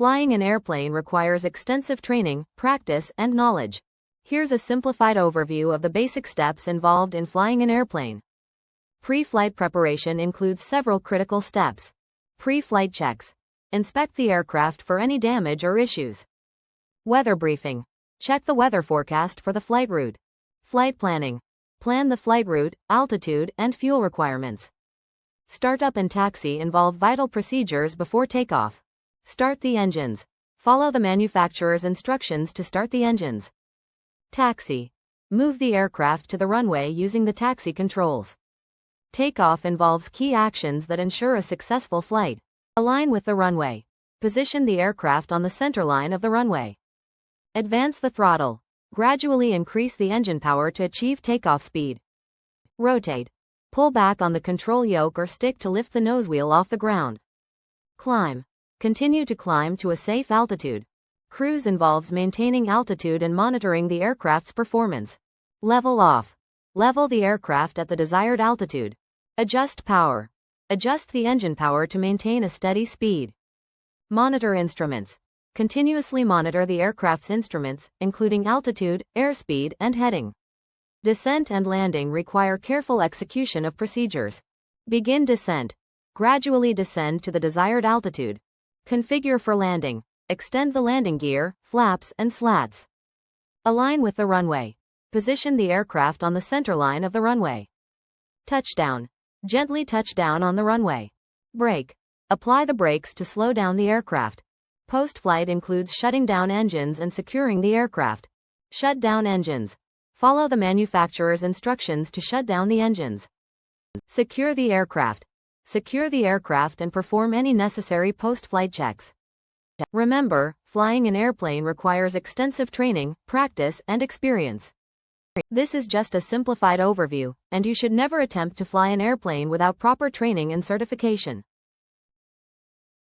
Flying an airplane requires extensive training, practice, and knowledge. Here's a simplified overview of the basic steps involved in flying an airplane. Pre-flight preparation includes several critical steps. Pre-flight checks. Inspect the aircraft for any damage or issues. Weather briefing. Check the weather forecast for the flight route. Flight planning. Plan the flight route, altitude, and fuel requirements. Startup and taxi involve vital procedures before takeoff. Start the engines. Follow the manufacturer's instructions to start the engines. Taxi. Move the aircraft to the runway using the taxi controls. Takeoff involves key actions that ensure a successful flight. Align with the runway. Position the aircraft on the center line of the runway. Advance the throttle. Gradually increase the engine power to achieve takeoff speed. Rotate. Pull back on the control yoke or stick to lift the nosewheel off the ground. Climb. Continue to climb to a safe altitude. Cruise involves maintaining altitude and monitoring the aircraft's performance. Level off. Level the aircraft at the desired altitude. Adjust power. Adjust the engine power to maintain a steady speed. Monitor instruments. Continuously monitor the aircraft's instruments, including altitude, airspeed, and heading. Descent and landing require careful execution of procedures. Begin descent. Gradually descend to the desired altitude. Configure for landing. Extend the landing gear, flaps, and slats. Align with the runway. Position the aircraft on the center line of the runway. Touchdown. Gently touch down on the runway. Brake. Apply the brakes to slow down the aircraft. Post-flight includes shutting down engines and securing the aircraft. Shut down engines. Follow the manufacturer's instructions to shut down the engines. Secure the aircraft. Secure the aircraft and perform any necessary post-flight checks. Remember, flying an airplane requires extensive training, practice, and experience. This is just a simplified overview, and you should never attempt to fly an airplane without proper training and certification.